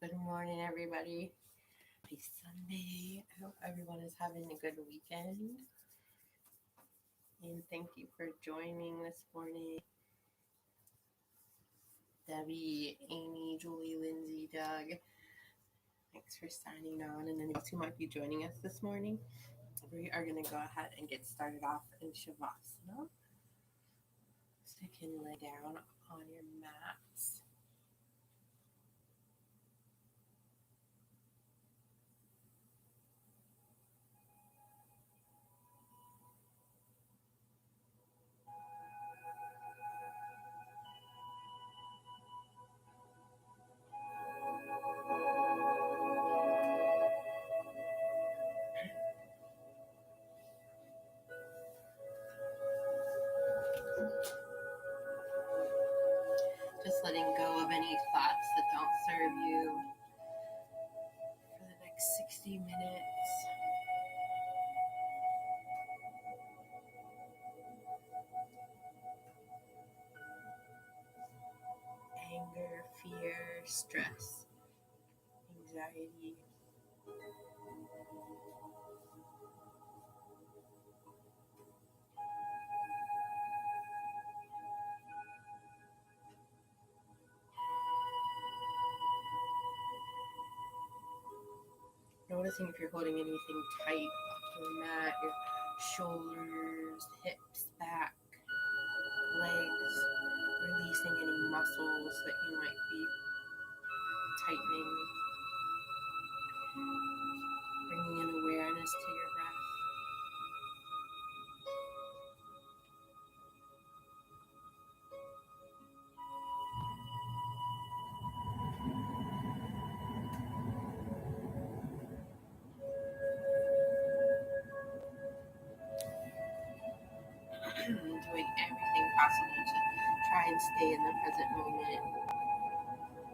Good morning, everybody. Happy Sunday. I hope everyone is having a good weekend. And thank you for joining this morning. Debbie, Amy, Julie, Lindsay, Doug. Thanks for signing on. And then those who might be joining us this morning, we are going to go ahead and get started off in Shavasana. So you can lay down on your mats. Just letting go of any thoughts that don't serve you for the next 60 minutes. Anger, fear, stress, anxiety. Noticing if you're holding anything tight on the mat, your shoulders, hips, back, legs, releasing any muscles that you might be tightening, bringing in awareness to your breath. Doing everything possible to try and stay in the present moment,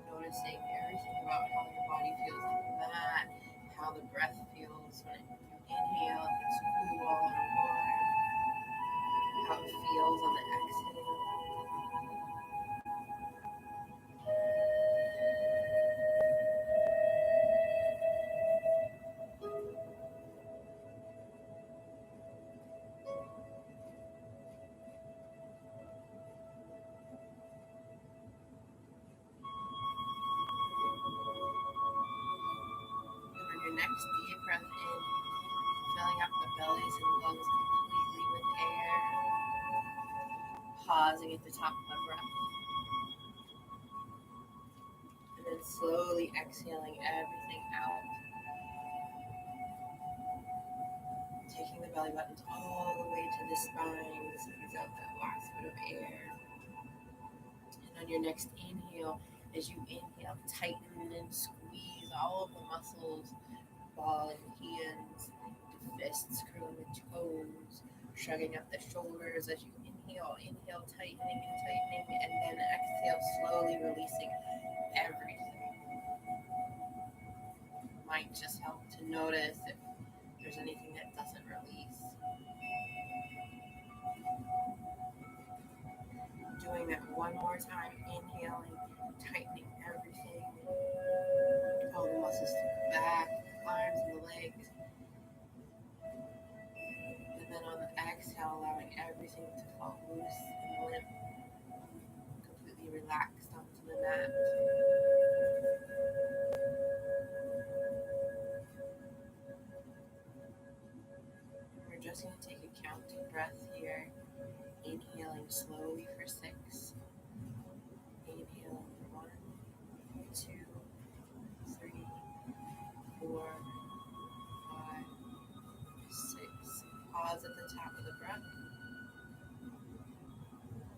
noticing everything about how your body feels on the mat, how the breath feels when you inhale, if it's cool or warm, how it feels on the exhale. And on your next deep breath in, filling up the bellies and lungs completely with air, pausing at the top of the breath, and then slowly exhaling everything out, taking the belly buttons all the way to the spine to squeeze out that last bit of air. And on your next inhale, as you inhale, tighten and squeeze all of the muscles, ball and hands, the fists, curling the toes, shrugging up the shoulders as you inhale, tightening and tightening, and then exhale, slowly releasing everything. Might just help to notice if there's anything that doesn't release. Doing that one more time, inhaling, tightening everything, all the muscles to the back, the arms and the legs. And then on the exhale, allowing everything to fall loose and limp, completely relaxed onto the mat. We're just going to take a counting breath here, inhaling slowly for 6. Inhaling for 1, 2, 3, 4, 5, 6. Pause at the top of the breath.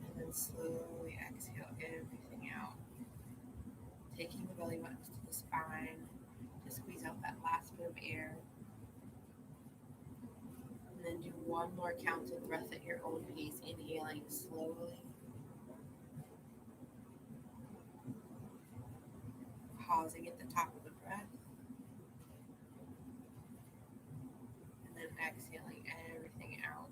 And then slowly exhale everything out. Taking the belly buttons to the spine to squeeze out that last bit of air. And then do one more counted breath at your own pace, inhaling slowly. Pausing at the top of the breath. And then exhaling everything out.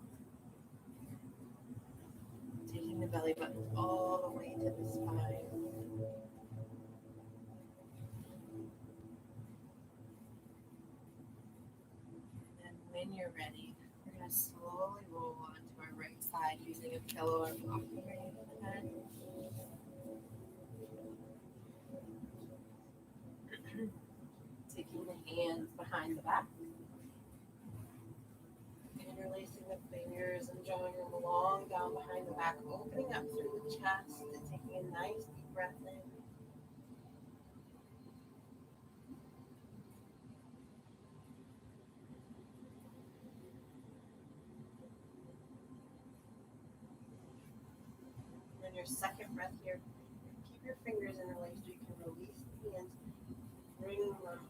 Taking the belly button all the way to the spine. when you're ready, we're going to slowly roll onto our right side using a pillow or block underneath the head. Taking the hands behind the back, interlacing the fingers and drawing them along down behind the back, opening up through the chest and taking a nice deep breath in. And then your second breath here, keep your fingers interlaced so you can release the hands, bring them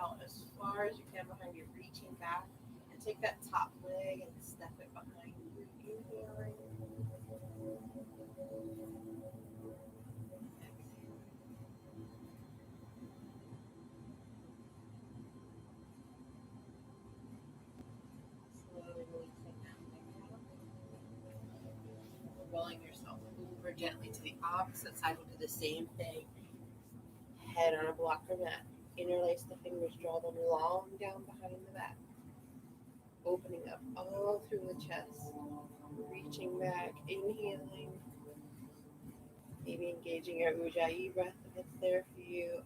out as far as you can behind you, reaching back, and take that top leg and step it behind you, inhaling. Slowly releasing that leg out. Rolling yourself over gently to the opposite side. We'll do the same thing. Head on a blocker mat. Interlace the fingers, draw them long down behind the back. Opening up all through the chest. Reaching back, inhaling. Maybe engaging your Ujjayi breath if it's there for you.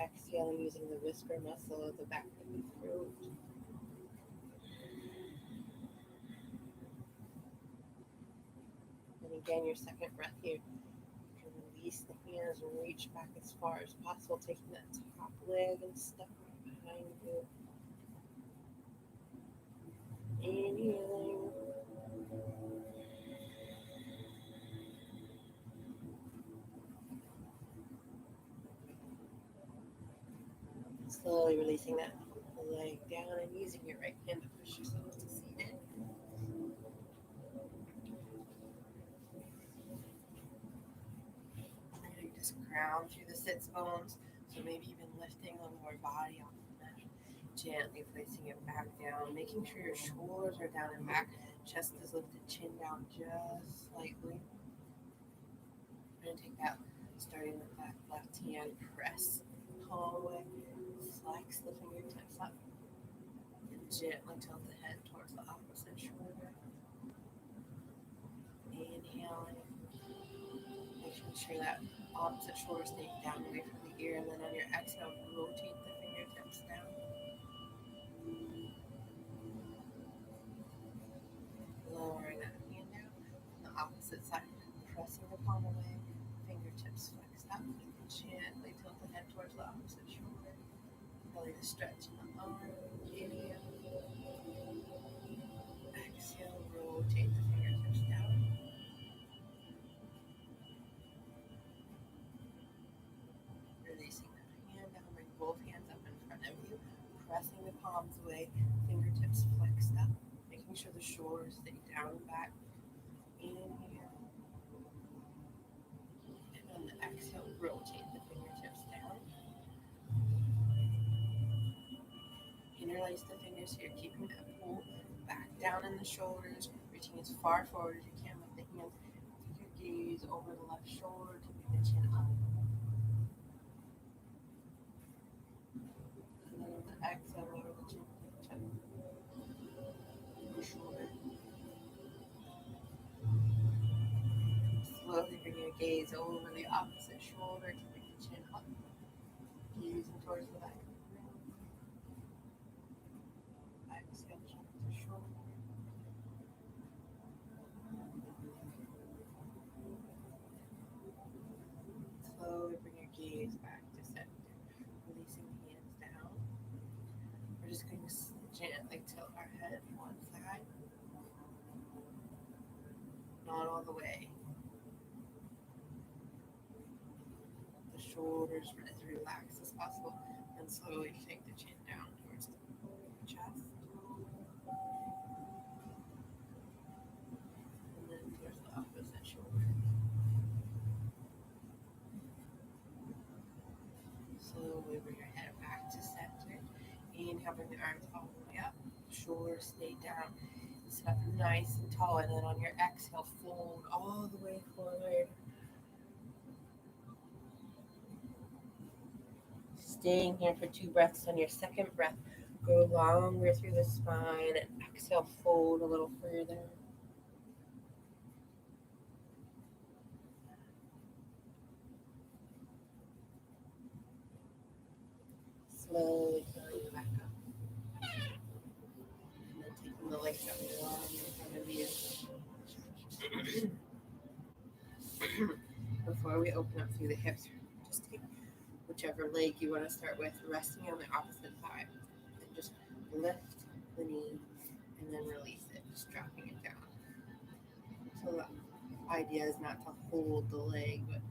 Exhaling using the whisper muscle of the back of the throat. And again, your second breath here. You can release the hands and reach back as far as possible, taking that top leg and step right behind you. Inhaling. Slowly releasing that leg down and using your right hand to push yourself to seated. You're going to just ground through the sits bones, so maybe even lifting the lower body off the mat. Gently placing it back down, making sure your shoulders are down and back, chest is lifted, chin down just slightly. We're going to take that, starting with that left hand, press palm away, flex the fingertips up, and gently tilt the head towards the opposite shoulder. Inhaling, making sure that opposite shoulder stays down away from the ear, and then on your exhale, rotate the fingertips down. Lowering that hand down, on the opposite side, pressing the palm away, fingertips flexed up, and gently tilt the head towards the opposite shoulder. Belly to stretch in the arm, inhale, exhale, rotate the fingertips down. Releasing that hand down, bring both hands up in front of you, pressing the palms away, fingertips flexed up, making sure the shoulders stay down and back. Inhale. And on the exhale, rotate the fingertips down. Interlace the fingers here, keeping that pull back down in the shoulders, reaching as far forward as you can with the hands. Take your gaze over the left shoulder, keeping the chin up. And then on the exhale, lower the chin, your shoulder. Slowly bring your gaze over the opposite shoulder, keeping the chin up, gazing towards the back of the room. Exhale, chin to shoulder. Slowly bring your gaze back to center, releasing the hands down. We're just going to gently tilt our head one side, not all the way. The shoulders are as relaxed as possible, and slowly take the chin down towards the chest, and then towards the opposite shoulder. Slowly bring your head back to center. Inhale, bring the arms all the way up. Shoulders stay down. Sit up nice and tall, and then on your exhale, fold all the way forward. Staying here for 2 breaths. On your second breath, Go longer through the spine and exhale, fold a little further. Slowly coming back up. And then taking the legs up long in front of you. Before we open up through the hips, just take whichever leg you want to start with, resting on the opposite side. And just lift the knee and then release it, just dropping it down. So the idea is not to hold the leg, but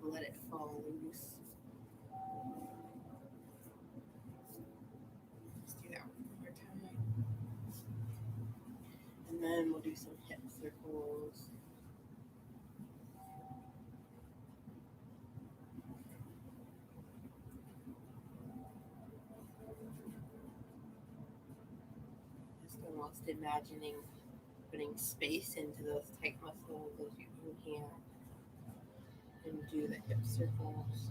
let it fall loose. Just do that one more time. And then we'll do some hip circles. Just almost imagining putting space into those tight muscles as you inhale and do the hip circles.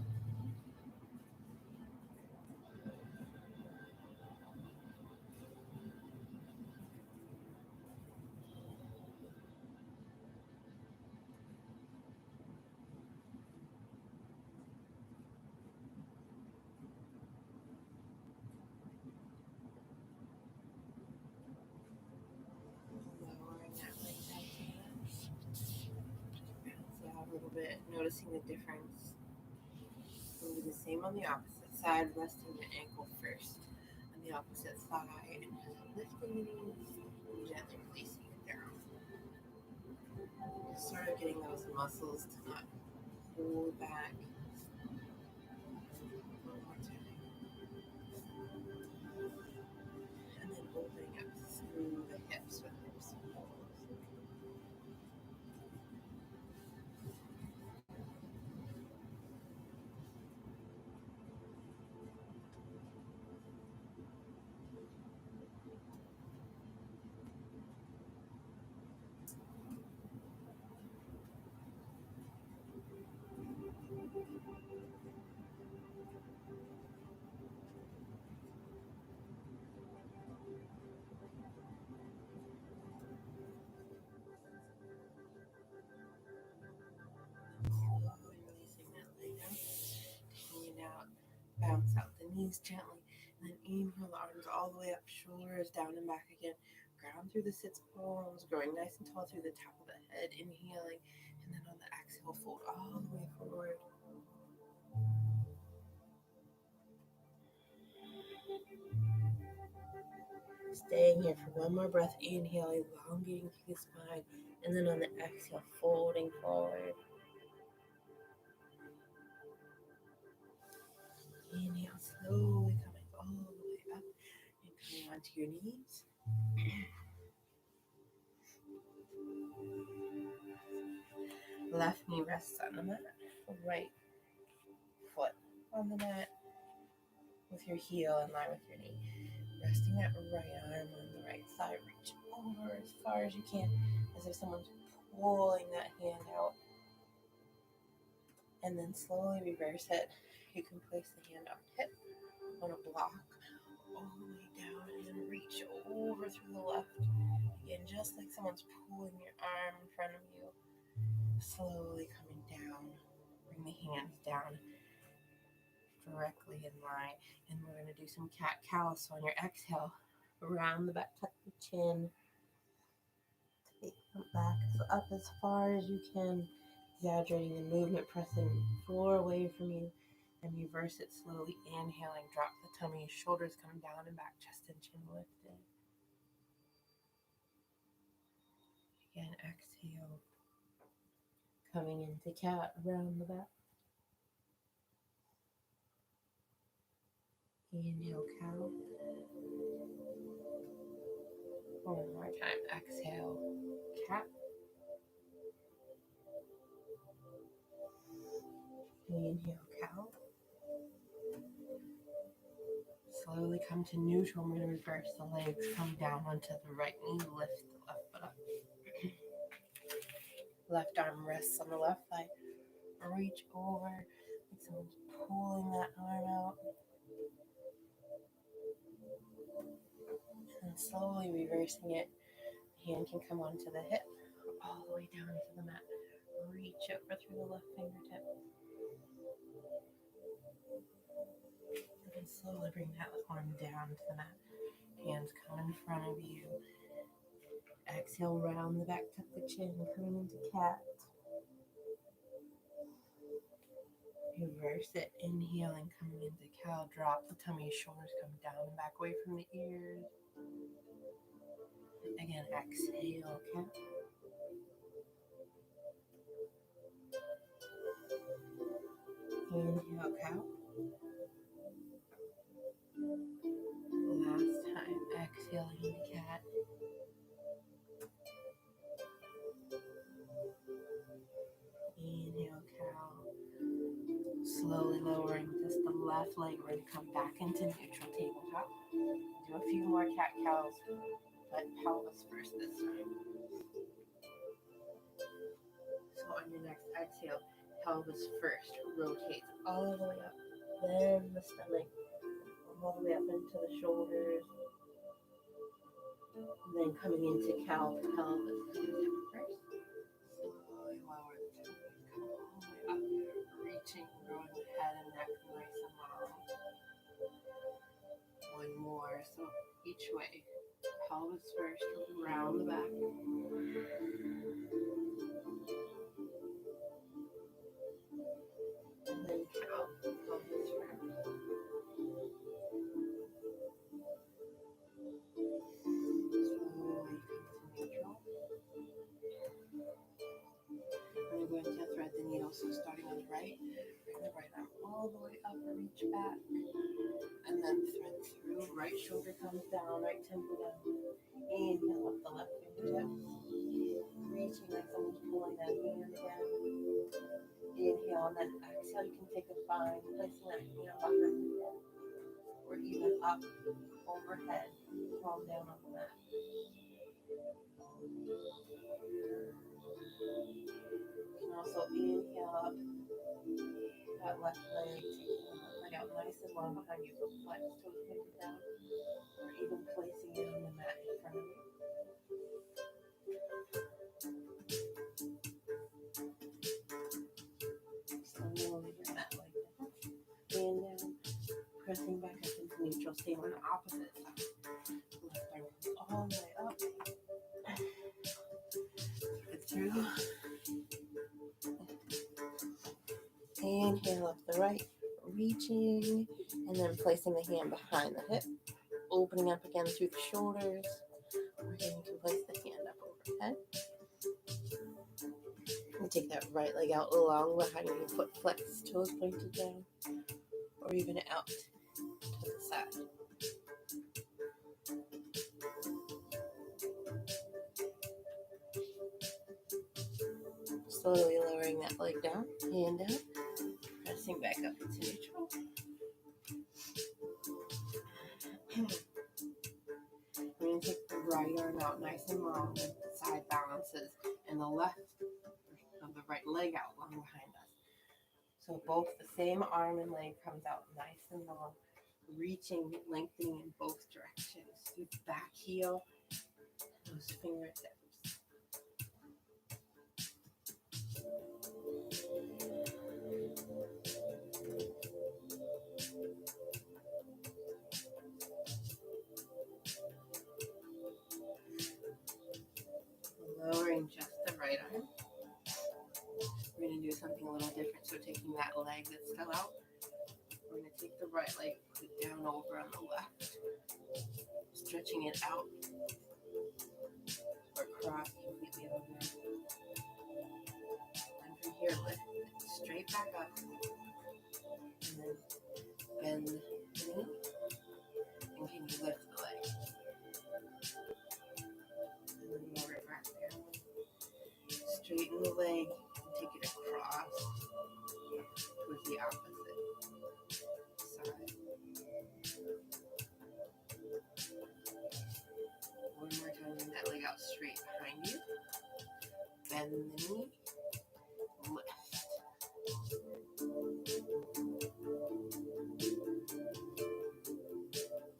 Lowering that leg down to bounce out a little bit, noticing the difference. We'll do the same on the opposite side, resting the ankle first on the opposite thigh and lifting the knees and gently releasing it down. Sort of getting those muscles to not pull back. One more time. And then opening up through the hips with hip circles. Slowly releasing that leg down. Taking it out. Bounce out the knees gently. And then inhale the arms all the way up, shoulders down and back again. Ground through the sits bones, growing nice and tall through the top of the head, inhaling. And then on the exhale, fold all the way forward. Staying here for one more breath, inhaling, elongating through the spine. And then on the exhale, folding forward. Inhale, slowly coming all the way up and coming onto your knees. Left knee rests on the mat, right foot on the mat with your heel in line with your knee. Resting that right arm on the right side, reach over as far as you can, as if someone's pulling that hand out. And then slowly reverse it. You can place the hand on hip, on a block, all the way down, and then reach over through the left. Again, just like someone's pulling your arm in front of you. Slowly coming down. Bring the hands down directly in line. And we're going to do some cat-cow. So on your exhale, round the back, tuck the chin. Take them back up as far as you can. Exaggerating the movement, pressing floor away from you. And reverse it slowly. Inhaling, drop the tummy. Shoulders come down and back, chest and chin lifted. Again, exhale. Coming into cat, around the back. Inhale, cow. One more time. Exhale, cat. Inhale, cow. Slowly come to neutral. I'm going to reverse the legs. Come down onto the right knee. Lift the left foot up. Left arm rests on the left thigh. Reach over. Like someone's pulling that arm out. And slowly reversing it. Hand can come onto the hip, all the way down to the mat. Reach over through the left fingertip. And slowly bring that arm down to the mat. Hands come in front of you. Exhale, round the back, tuck the chin, coming into cat. Reverse it, inhaling, coming into cow. Drop the tummy, shoulders come down and back away from the ears. Again, exhale, cat. Inhale, cow. Last time, exhaling into cat. Inhale, cow. Slowly lowering just the left leg. We're going to come back into neutral tabletop. Do a few more cat cows, but pelvis first this time. So on your next exhale, pelvis first rotates all the way up. Then the stomach all the way up into the shoulders. And then coming into cow, pelvis first. Slowly lower the tummy, come all the way up, reaching, growing the head and neck nice and long. One more, so each way. Pelvis first, round the back. And then cow, pelvis first. Slowly come to neutral. We're going to thread the needle, so starting on the right, bring the right arm all the way up and reach back. And then thread through, right shoulder comes down, right temple down. Inhale up the left fingertip. Reaching like someone's pulling that hand again. Inhale and then exhale, you can take a bind, placing that hand behind the head. Or even up, overhead, palm down on the mat. You can also inhale up that left leg, taking the left leg out nice and long behind you. So flex toes pointed down, or even placing it on the mat in front of you. Slowly bring that leg down, hand down, pressing back up into neutral. Stay on the opposite side. Left arm comes all the way up. Get through. Inhale up the right, reaching, and then placing the hand behind the hip, opening up again through the shoulders. Or again, you can place the hand up overhead. And take that right leg out long behind you, foot flex, toes pointed down, or even out to the side. Slowly lowering that leg down, hand down, pressing back up into neutral. We're going to take the right arm out nice and long with the side balances, and the left of the right leg out long behind us. So both the same arm and leg comes out nice and long, reaching, lengthening in both directions through the back heel, those fingertips. Lowering just the right arm. We're going to do something a little different. So taking that leg that's still out, we're going to take the right leg, put it down over on the left, stretching it out or cross completely over. And from here, lift it straight back up, and then bend the knee, and can you lift the leg? And then lower it back down. Straighten the leg and take it across towards the opposite side. One more time, bring that leg out straight behind you. Bend the knee, lift.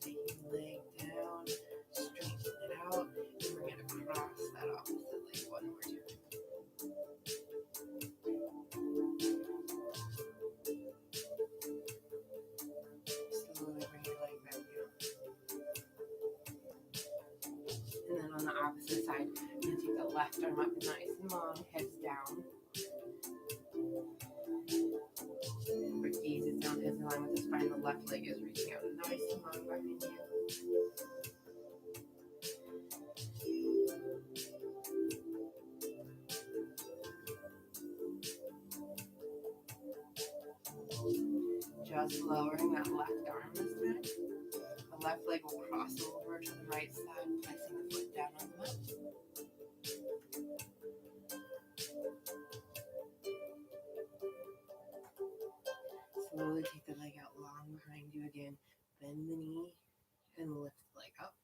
Taking the opposite side. And take the left arm up nice and long, heads down. Your gaze is down, heads in line with the spine. The left leg is reaching out nice and long behind you. Just lowering that left arm this time. The left leg will cross over to the right side, placing the foot down on the mat. Slowly take the leg out long behind you again. Bend the knee and lift the leg up.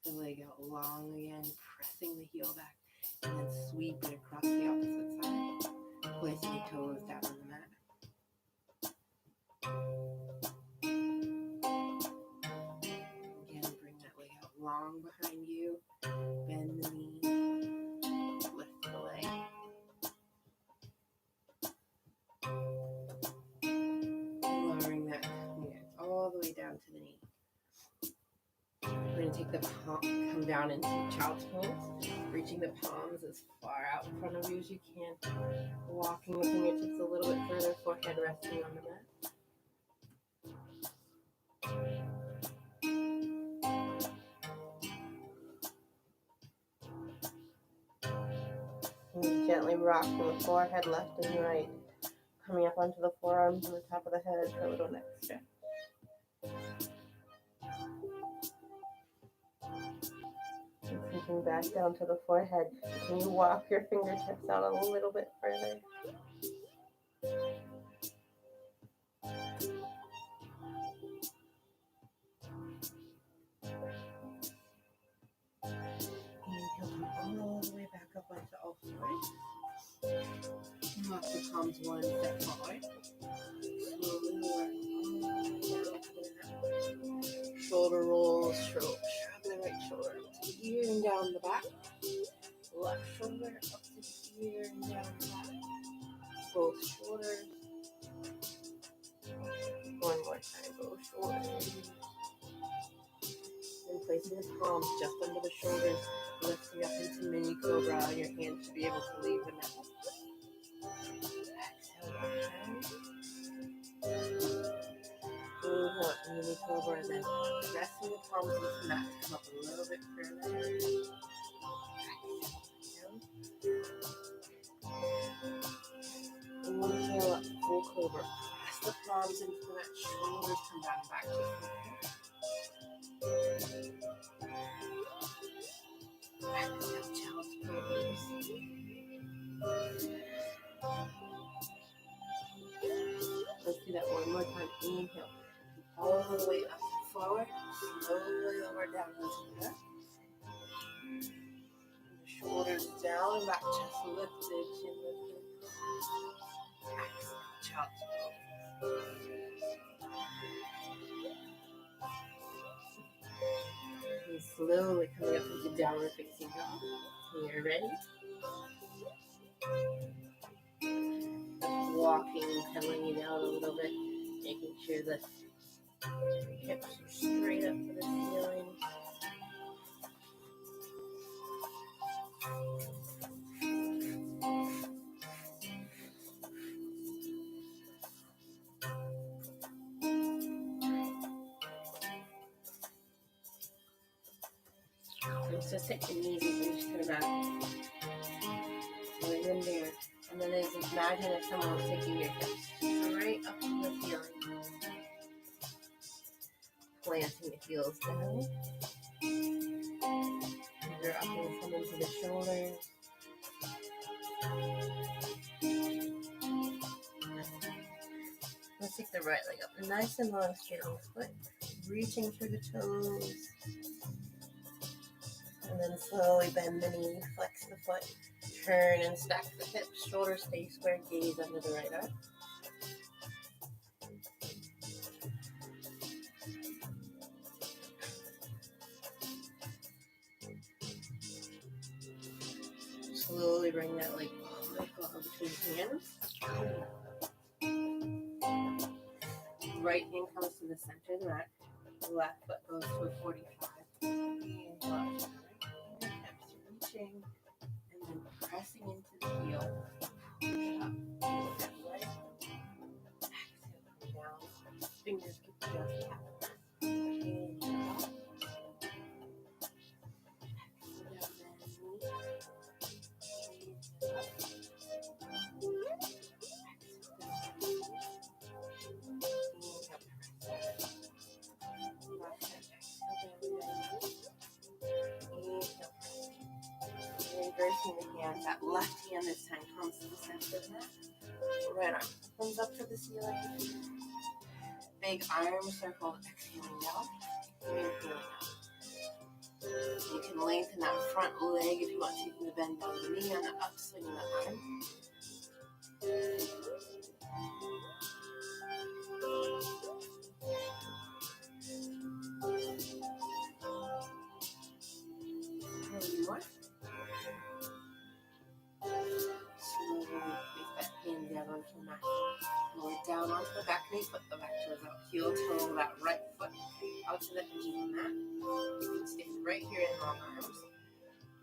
Take the leg out long again, pressing the heel back, and then sweep it across the opposite side, placing the toes down on the mat. Again, bring that leg out long behind you, bend the knee, lift the leg. Lowering that knee all the way down to the knee. We're going to take the palm, come down into child's pose, reaching the palms as far out in front of you as you can, walking the fingertips a little bit further, forehead resting on the mat. And gently rocking the forehead left and right, coming up onto the forearms and the top of the head for a little neck stretch. And sinking back down to the forehead, can you walk your fingertips out a little bit further? Inhale, come all the way back up onto all fours. Walk the palms one step forward. Slowly work all the way down to the mat. Shoulder rolls, shrug the right shoulder up to the ear and down the back. Left shoulder up to the ear and down the back. Both shoulders. One more time, both shoulders. And placing the palms just under the shoulders, lifting up into mini cobra. Your hands should be able to leave the mat. Exhale, inhale up to mini cobra, then resting the palms into the mat. Come up a little bit further. Inhale up, full cobra. Press the palms into the mat. Shoulders come down and back to the floor. Exhale, child's pose. Let's do that one more time. Inhale. All the way up and forward. Slowly lower down into the mat. Shoulders down and back, chest lifted, chin lifted. Exhale, child's pose. And slowly coming up into downward facing dog. When you're ready. Walking, pedaling it out a little bit, making sure that your hips are straight up to the ceiling. And just take it easy, finish to the back. Lay in there. And then imagine if someone was taking your hips straight up to the ceiling. Planting the heels down. You're upping some into the shoulders. Let's take the right leg up. Nice and long, straight on the foot. Reaching through the toes. And then slowly bend the knee, flex the foot. Turn and stack the hips. Shoulders stay square, gaze under the right arm. Slowly bring that leg all the way between hands. right hand comes to the center of the mat. Left foot goes to a 45. Inhale, hips reaching, and then pressing into the heel. Step right. Exhale, come down. Fingers keep down to tap. Inhale. Reversing the hands. That left hand this time comes to the center of the mat. Right arm comes up to the ceiling. Big arm circle. Exhaling down. Inhaling out. You can lengthen that front leg if you want, taking the bend down the knee on the upswing of the arm. One more. Slowly place that hand down onto the mat. Lower down onto the back knee, put the back toes out. Heel toe that right foot out to the edge of the mat. You can stay right here in long arms.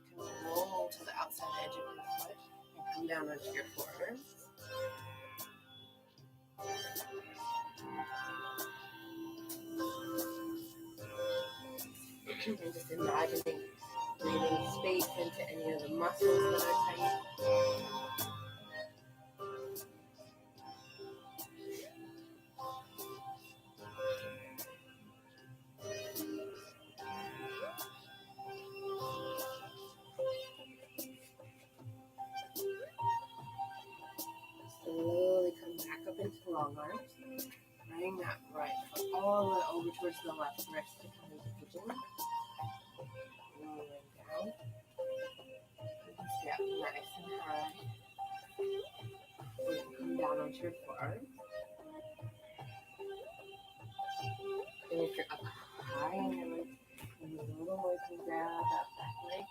You can roll to the outside edge of your foot and come down onto your forearms. And just imagining breathing space into any of the muscles that are tight. Slowly come back up into long arms. Bring that right foot all the way over towards the left wrist to come into pigeon. Rolling down. Step nice and high. Come down onto your forearms. And if you're up high on your legs, and a little more, you can grab that back leg,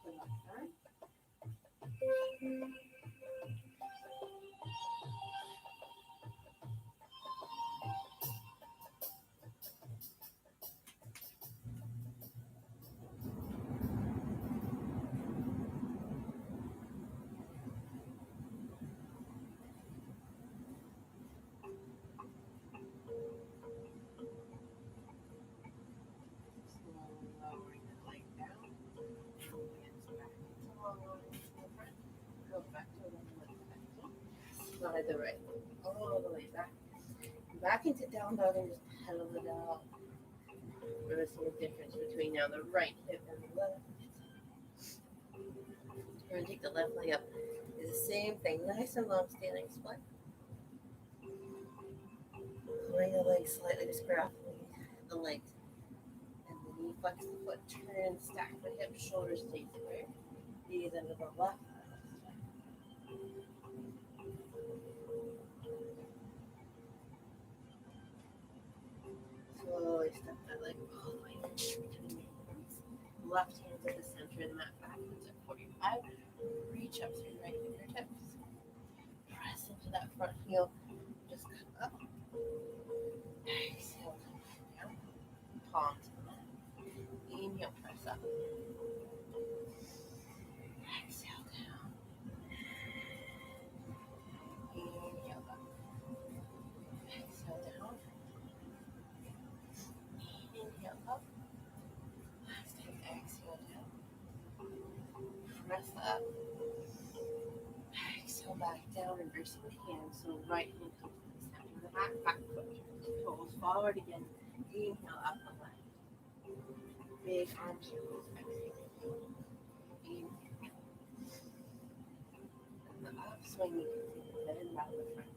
the left arm. Slowly lowering the leg down. Hands back into long arms in the front. Go back to one leg back. Slide the right leg all the way back. Back into down dog and just pedal it out. Notice the difference between now the right hip and the left. We're going to take the left leg up. It's the same thing. Nice and long standing split. Pulling the leg slightly to square off the legs. And the knee, flex the foot, turn, stack the hips, shoulders stay square. Knees under the left. Slowly step that leg all the way between your hands. Left hand at the center of the mat, back hands at 45. Reach up through right fingertips. Press into that front heel. Just come up. Exhale, come down. Palm to the mat. Inhale, press up. Exhale down. Inhale up. Exhale down. Inhale up. Last time, exhale down. Press up. Exhale back down, reversing the hands. So right hand comes to the center of the mat, back foot. Toes forward again. Inhale up the left. Big arm circles. Exhale. Inhale. And the upswing, you can take the bend out the front.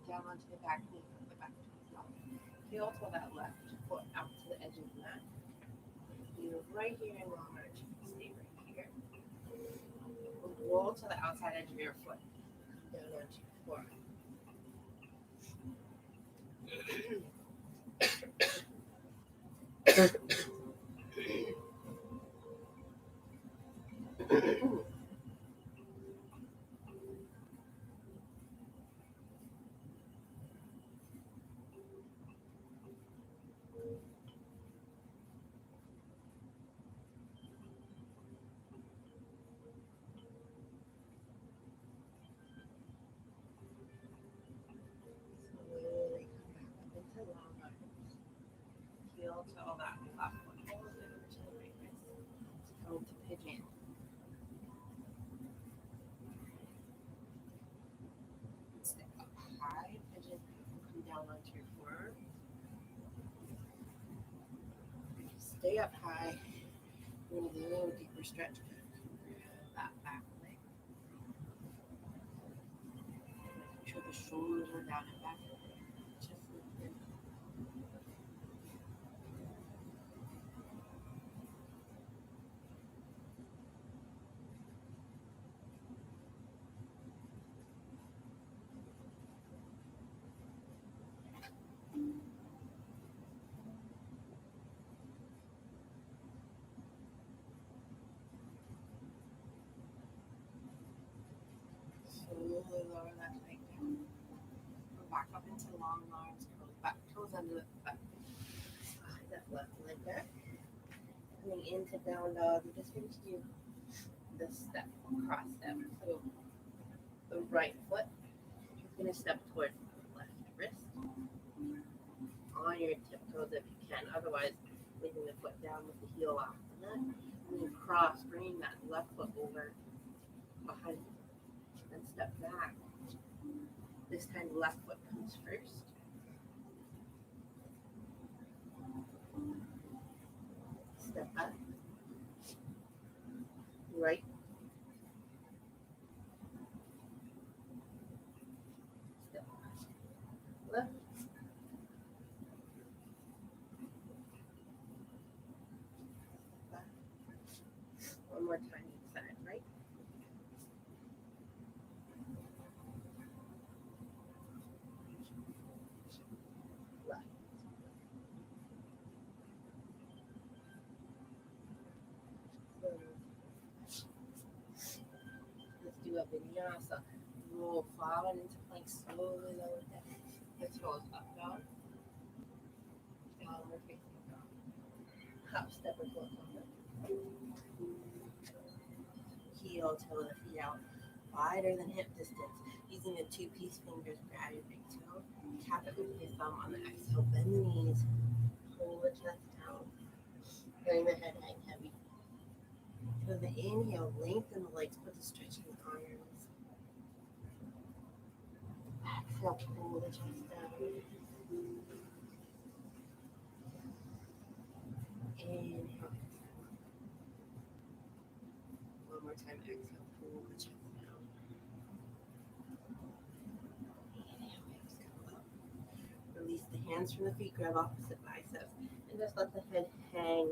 Down onto the back knee, put the back toes out. Heel toe that left foot out to the edge of the mat. You're right here in long arch. Stay right here. Roll to the outside edge of your foot. Down onto your forearm. Slowly come back up into long arms. Heel to all that left foot. Hold it over to the right wrist. Go to pigeon. Step up high, pigeon. Come down onto your forearm. Stay up high. You're going to do a little deeper stretch. That back leg. Make sure the shoulders are down and back. Chest lifted. Slowly lower that leg down. Come back up into long arms. Curl back toes under the foot. Slide that left leg back. Coming into down dog. We're just going to do the step, cross step. So the right foot is going to step towards the left wrist. On your tiptoes if you can. Otherwise, leaving the foot down with the heel off the mat. And then cross, bringing that left foot over behind you. Then step back. This time, left foot comes first. Step up. Right. Step back. Left. Back. One more time each side. Right. Left. Let's do a vinyasa. Roll forward into plank. Slowly lower down. The toes up, dog. Downward facing dog. Hop, step, or float over. Heel, toe the feet out wider than hip distance. Using the two piece fingers, grab your big toe. Tap it with your thumb on the exhale. Bend the knees. Pull the chest down. Letting the head hang heavy. For the inhale, lengthen the legs. Put the stretch in the arms. Exhale, pull the chest down. Inhale. One more time. Exhale, pull the chest down. Inhale, hips come up. Release the hands from the feet. Grab opposite biceps. And just let the head hang.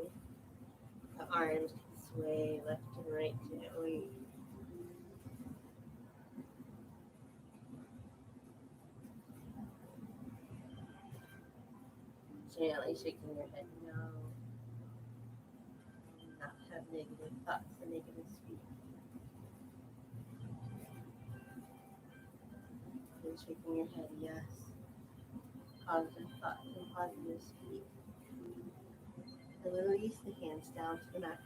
The arms can sway left and right gently. Gently shaking your head no. Not have negative thoughts or negative speech. And shaking your head yes. Positive thoughts and positive speech. And release the hands down to the mat.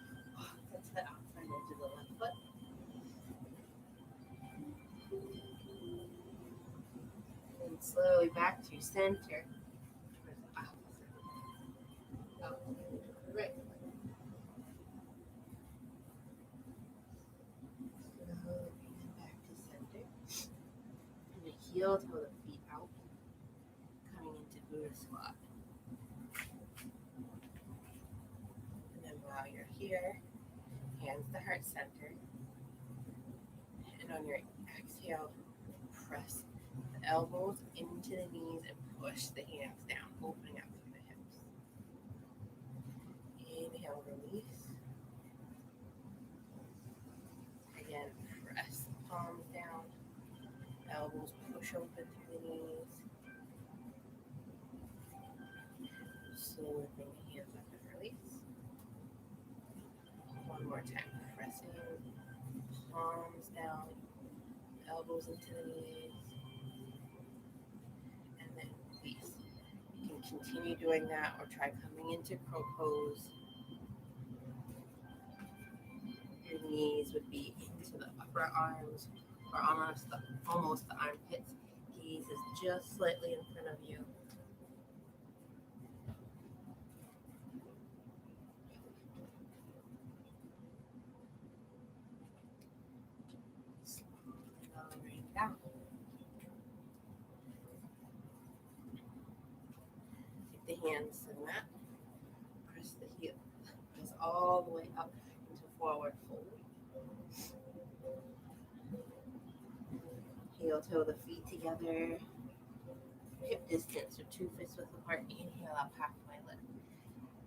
Touch the outside edge of the left foot. And slowly back to center. Towards the opposite. Outside edge of the right foot. Slowly bring it back to center. And the heel toe the feet out. Coming into Buddha squat. And then while you're here, hands to heart center. And on your exhale, press the elbows into the knees and push the hands down, opening up through the hips. Inhale, release. Again, press the palms down. Elbows push open through the knees. Slowly bring the hands up and more time. Pressing palms down, elbows into the knees, and then release. You can continue doing that or try coming into crow pose. Your knees would be into the upper arms or almost the armpits. Gaze is just slightly in front of you. Lowering down. Take the hands to the mat. Press the heel. Press all the way up into forward fold. Heel toe the feet together. Hip distance or 2 fists width apart. Inhale up, halfway lift.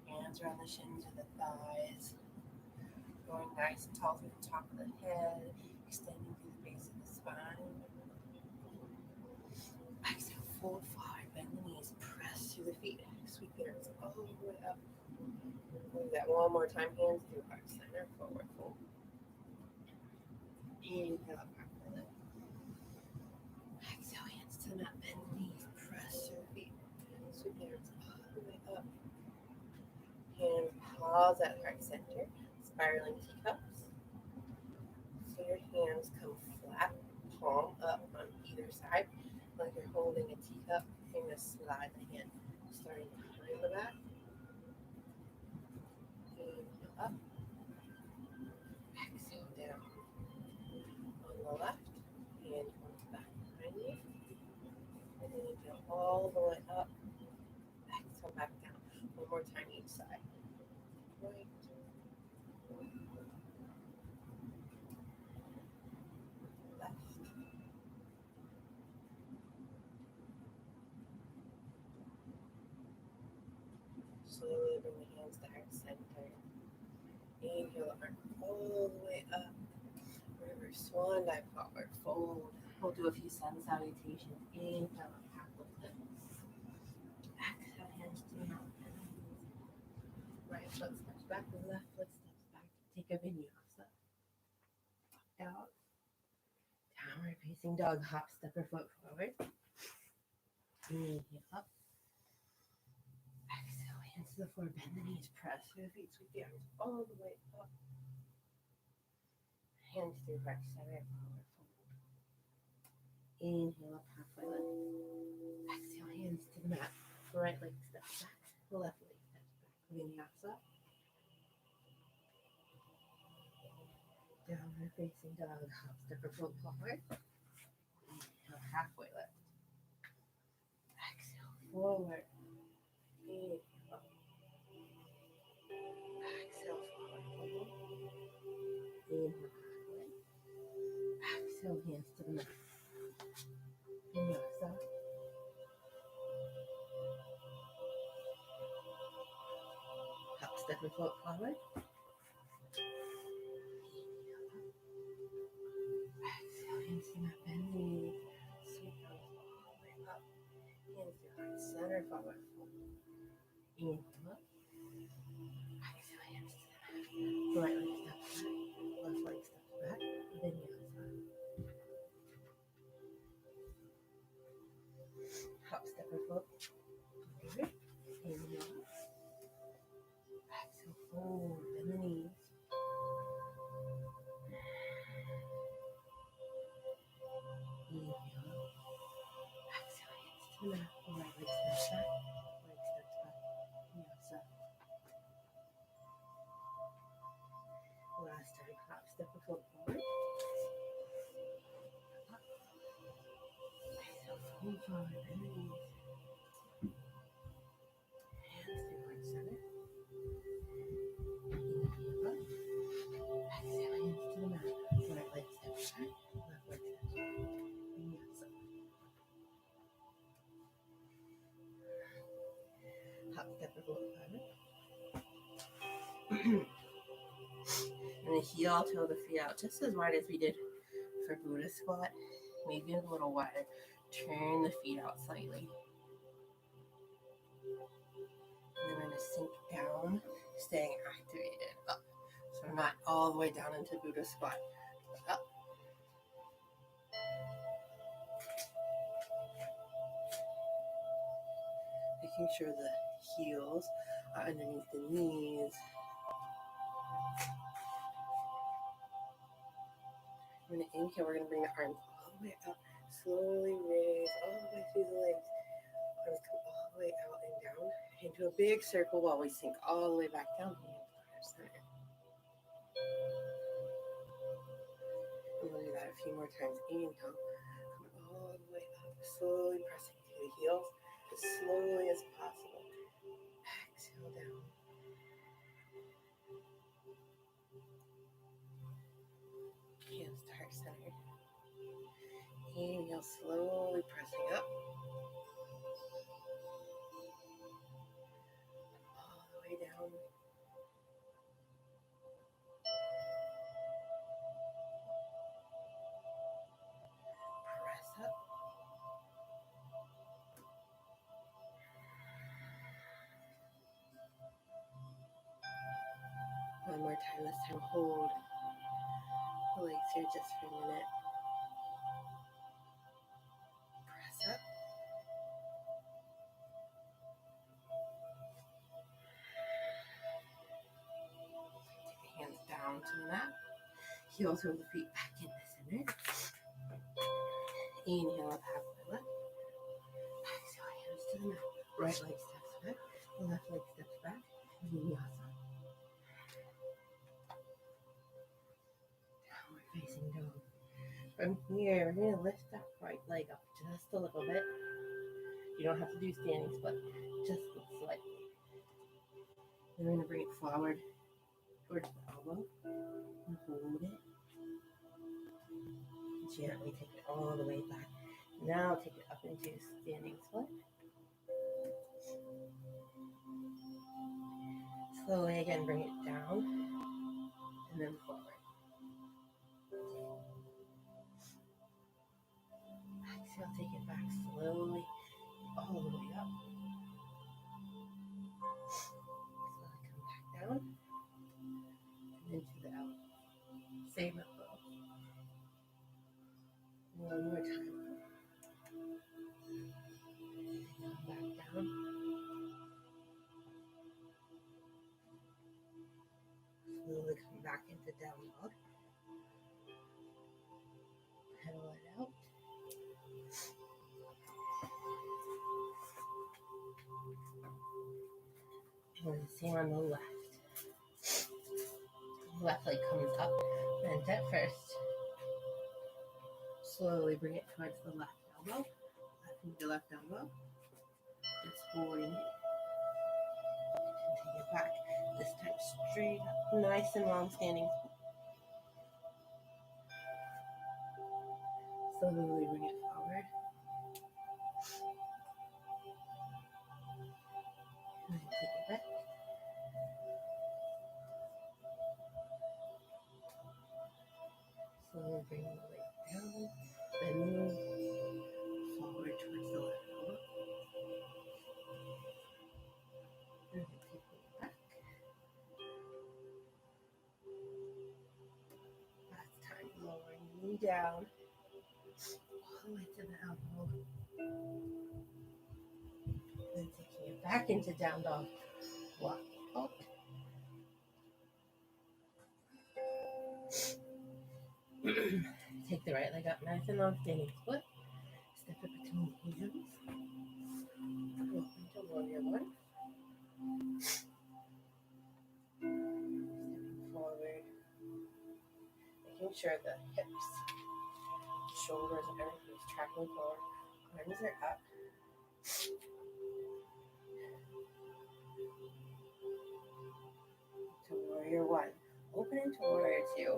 Hands around the shins or the thighs. Going nice and tall through the top of the head. Extending through the base of the spine. Exhale, fold forward, bend the knees, press through the feet. Sweep the arms all the way up. Do that one more time. Hands through heart center, forward fold. Inhale up, halfway lift. Exhale, hands to the mat, bend the knees, press through the feet. Sweep the arms all the way up. Hands pause at heart center, spiraling teacups. So your hands come flat, palm up on either side, like you're holding a teacup. You're going to slide the hand starting behind the back. Inhale up. Exhale down. On the left, hand comes back behind you. And then inhale all the way up. Exhale back down. One more time each side. Right. Left. Slowly bring the hands to heart center. Inhale, arm all the way up. Reverse swan dive, forward fold. We'll do a few sun salutations. Inhale, half lift. Exhale, hands to the mountain. Right foot steps back, left foot steps back. Take a vinyasa. Out. Downward facing dog, hop, step or foot forward. Inhale up. Exhale, hands to the floor, bend the knees, press through the feet, sweep the arms all the way up. Hands through heart center, forward fold. Inhale up, halfway lift. Exhale, hands to the mat. Right leg steps back, left leg steps back. Vinyasa. Downward facing dog, hop, step or foot forward. Inhale, halfway lift. Exhale, forward. Inhale up. Exhale, forward fold. Inhale, halfway. Exhale, hands to the mat. Vinyasa. Hop, step or foot forward. Exhale, hands to the mat, bend knees. Sweep arms all the way up. Hands to heart center, forward fold. Inhale up. Exhale, hands to the mat. Right leg steps back, left leg steps back. Vinyasa. Hop, step or foot forward. Inhale up. Exhale, fold, bend the knees. Inhale up. Exhale, hands to the mat. Right leg steps back, leg steps back. Vinyasa. Last time, hop, step or foot forward. Exhale, fold forward, bend the knees. Hands to heart center. Inhale up. Exhale, hands to the mat. Right leg steps back, left leg steps back. Vinyasa. Hop, step or foot forward. And the heel toe the feet out just as wide as we did for Buddha squat, maybe a little wider. Turn the feet out slightly. And then I'm going to sink down, staying activated up. So our mat all the way down into Buddha squat. Up. Making sure the heels are underneath the knees. I'm going to inhale, we're going to bring the arms all the way up. Slowly raise all the way through the legs. Arms come all the way out and down into a big circle while we sink all the way back down. Hands to our center. And we'll do that a few more times. Inhale, come all the way up, slowly pressing through the heels as slowly as possible. Exhale down. Hands to heart center. Inhale, slowly pressing up. All the way down. Press up. One more time, this time hold the legs here just for a minute. Press up. Take the hands down to the mat. Heels of the feet back in the center. Inhale up halfway lift. Exhale, hands to the mat. Right leg steps back. The left leg steps back. Vinyasa. Downward facing dog. From here, we're going to lift that right leg up just a little bit. You don't have to do standing split, just slightly. Then we're going to bring it forward towards the elbow and hold it. Gently take it all the way back. Now take it up into standing split. Slowly again bring it down and then forward. Exhale, take it back slowly all the way up. Slowly come back down and into the elbow. Same elbow. One more time. Come back down. Slowly come back into down dog. Pedal it out. And the same on the left. Left leg comes up, bend at first. Slowly bring it towards the left elbow. Left left elbow. Just holding it. And take it back. This time straight up, nice and long standing. Slowly bring it forward. And then take it back. Slowly bring the weight down. Then move forward towards the left elbow. And then take it back. Last time, lowering knee down. All the way to the elbow. Then taking it back into down dog. Walk out. Take the right leg up nice and long, standing split. Step it between the hands. Go into warrior one. Stepping forward. Making sure the hips, shoulders, and everything is tracking forward. Arms are up. To warrior one. Open into warrior two.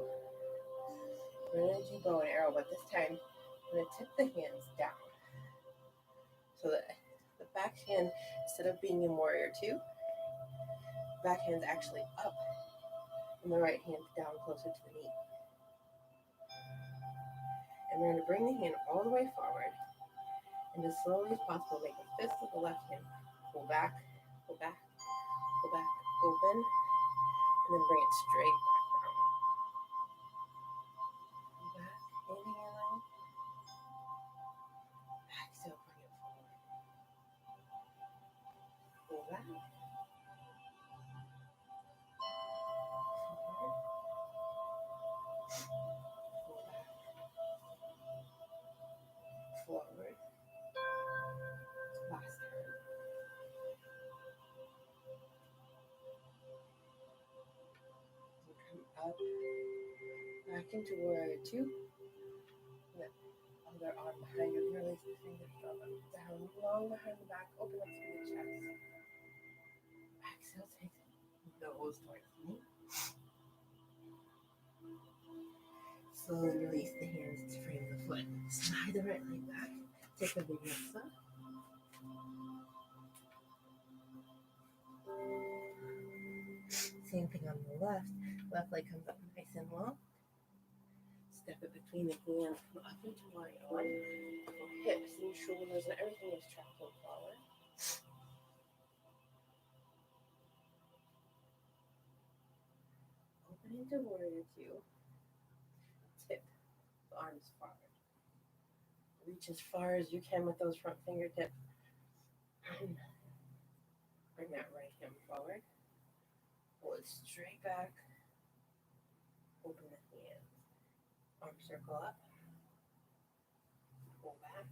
We're going to do bow and arrow, but this time I'm going to tip the hands down. So that the back hand, instead of being in warrior two, back hand's actually up and the right hand's down closer to the knee. And we're going to bring the hand all the way forward and as slowly as possible make a fist with the left hand. Pull back, pull back, pull back, open, and then bring it straight back down. up, back into warrior two. The other arm behind you, release the fingers, draw them down, long behind the back, open up through the chest. Exhale, take the nose towards the knee. Slowly release the hands to frame the foot. Slide the right leg back. Take a vinyasa. Same thing on the left. Left leg comes up nice and long. Step it between the hands. Come up into warrior one. Hips and shoulders and everything is tracking forward. Open into warrior two. Tip the arms forward. Reach as far as you can with those front fingertips. Bring that right hand forward. Pull it straight back. Open the hands. Arm circle up. Pull back.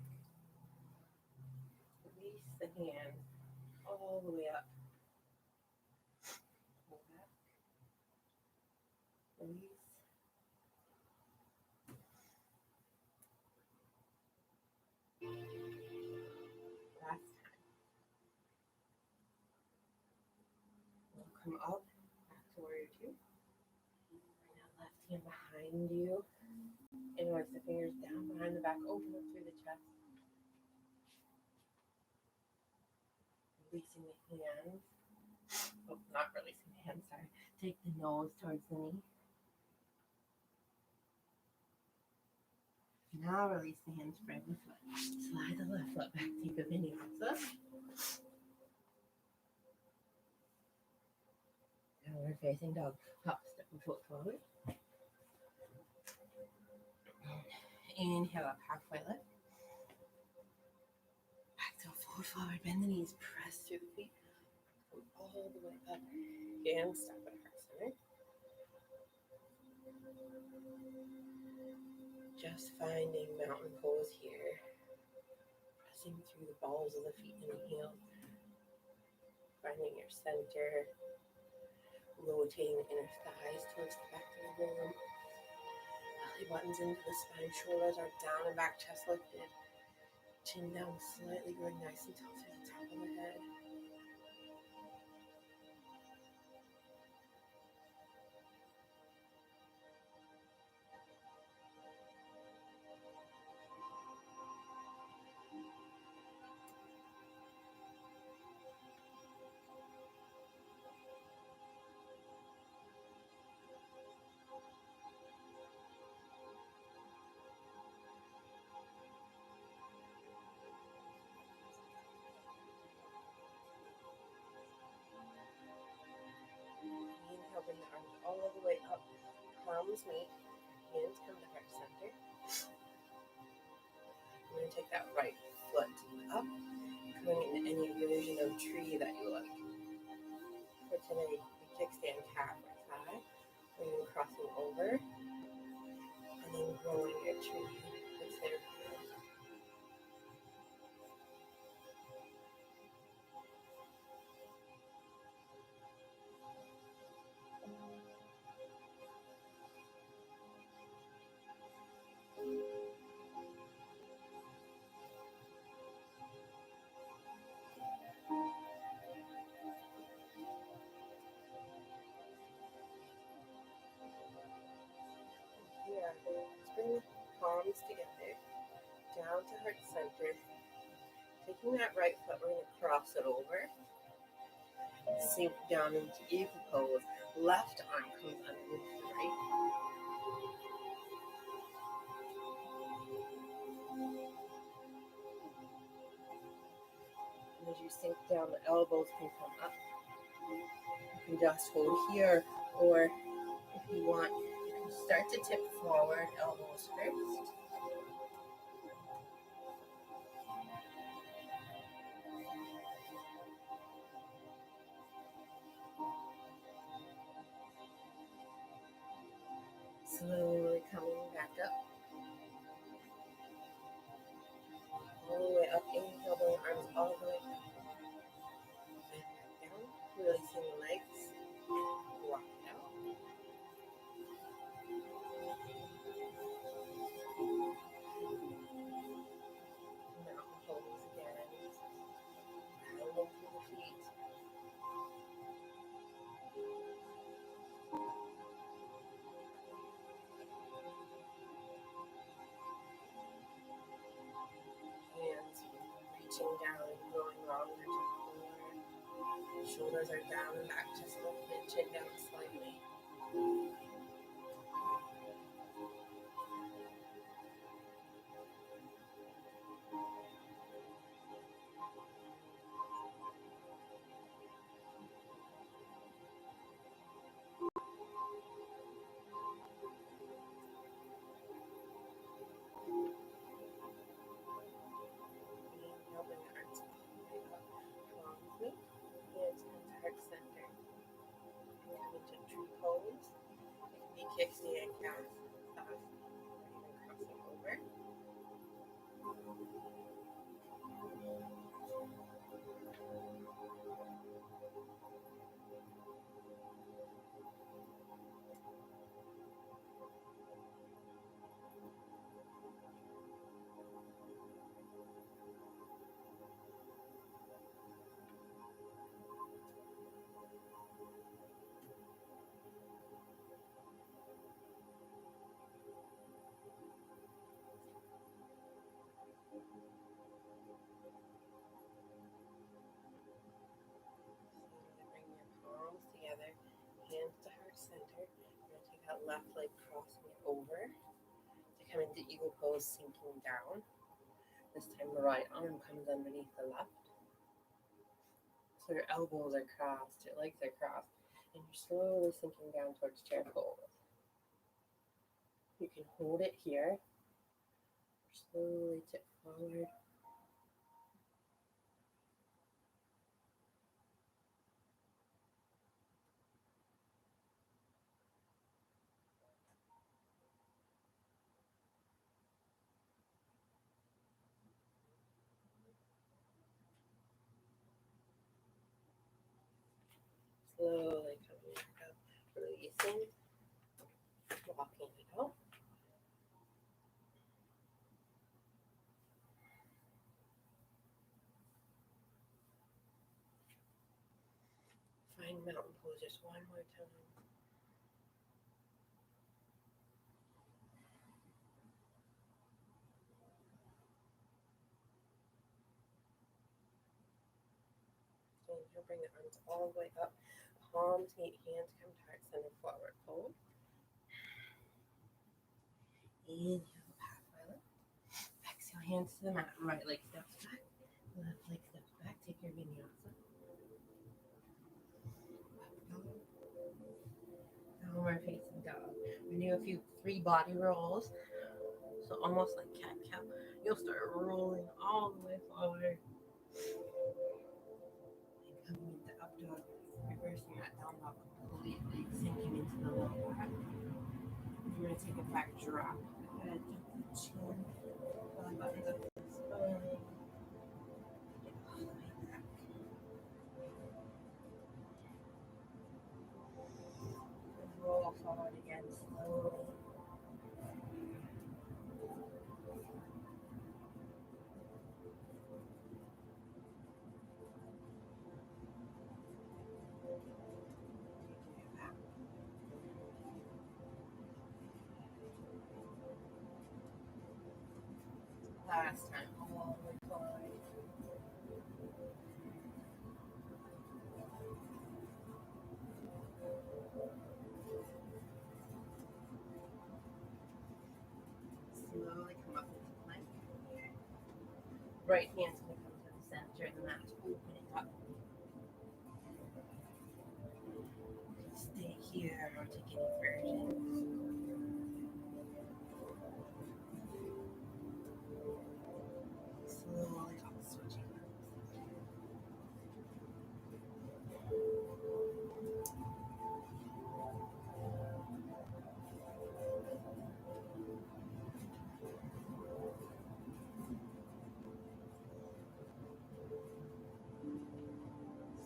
Release the hands all the way up. Pull back. Release. Last time. We'll come up. Back to warrior two. Bring that left hand behind you. Inwards the fingers down behind the back. Open up through the chest. Releasing the hands. Oh, not releasing the hands, sorry. Take the nose towards the knee. Now release the hands, spread the foot. Slide the left foot back, take a vinyasa. Downward facing dog. Hop, step the foot forward. Inhale up, halfway lift. Exhale, fold forward, bend the knees, press through the feet. Come all the way up and step at heart center. Just finding mountain pose here. Pressing through the balls of the feet and the heels. Finding your center. Rotating the inner thighs towards the back of the room. Belly buttons into the spine. Shoulders are down and back, chest lifted. Chin down slightly, going nice and tall through the top of the head. Inhale, bring the arms all the way up. Palms meet. Hands come to heart center. I'm going to take that right foot up, coming into any version of tree that you like. For today, you kickstand cat or thigh, and then crossing over, and then growing your tree. It's there. Here, let's bring the palms together, down to heart center. Taking that right foot, we're going to cross it over. Sink down into eagle pose. Left arm comes underneath the right. And as you sink down, the elbows can come up. You can just hold here, or if you want, you can start to tip forward, elbows first. Slowly coming back up. All the way up, inhale, bring the arms all the way up. And back down, releasing the legs. Walk it out. shoulders are down and back, just lifting the chin down slightly. Inhale, bring the arms all the way up. Palms meet, hands come to heart center. And come into tree pose. It can be kickstand counts, or even crossing over. Slowly bring your palms together, hands to heart center. You're going to take that left leg, crossing it over to come into eagle pose, sinking down. This time the right arm comes underneath the left. So your elbows are crossed, your legs are crossed, and you're slowly sinking down towards chair pose. You can hold it here, or slowly tip forward. Slowly coming back up, releasing, walking it out. Find mountain pose just one more time. Inhale, bring the arms all the way up. Palms meet, hands come to heart center, forward fold. Inhale, halfway lift. Exhale, hands to the mat. Right leg steps back, left leg steps back. Take your vinyasa. Downward facing dog. We do a few 3 body rolls. So almost like cat cow. You'll start rolling all the way forward. And coming into up dog. Reversing that down dog completely. Sinking into the low back. You're going to take a back drop. Head, chin, belly buttons up to the spine. Get all the way back. Roll forward again slowly. Last time, all the way forward. Slowly come up into plank. Right hand's going to come to the center of the mat. Open it up. Stay here or take any versions. Slowly up, switching.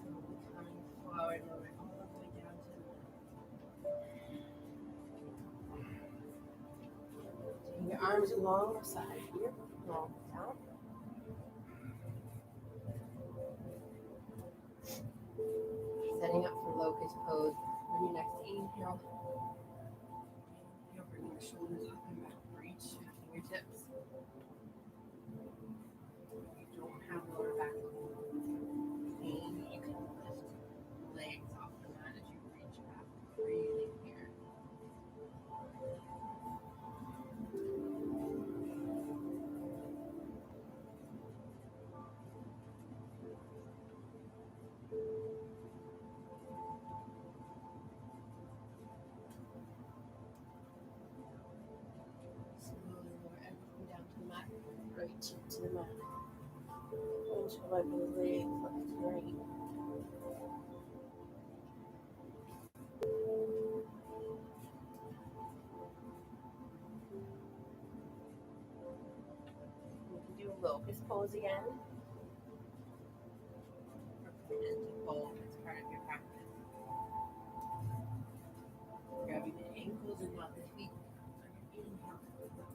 Slowly coming forward, lower all the way down to the mat. Taking your arms along the side here, roll down. Setting up for locust pose. On your next inhale, you're bringing the shoulders up and back. Reach your fingertips. If you don't have lower back pain, you can lift right cheek to the mat. Going to wipe the leg left to right. You can do locust pose again. Or put it into both as part of your practice. Grabbing the ankles and not the feet. On your inhale.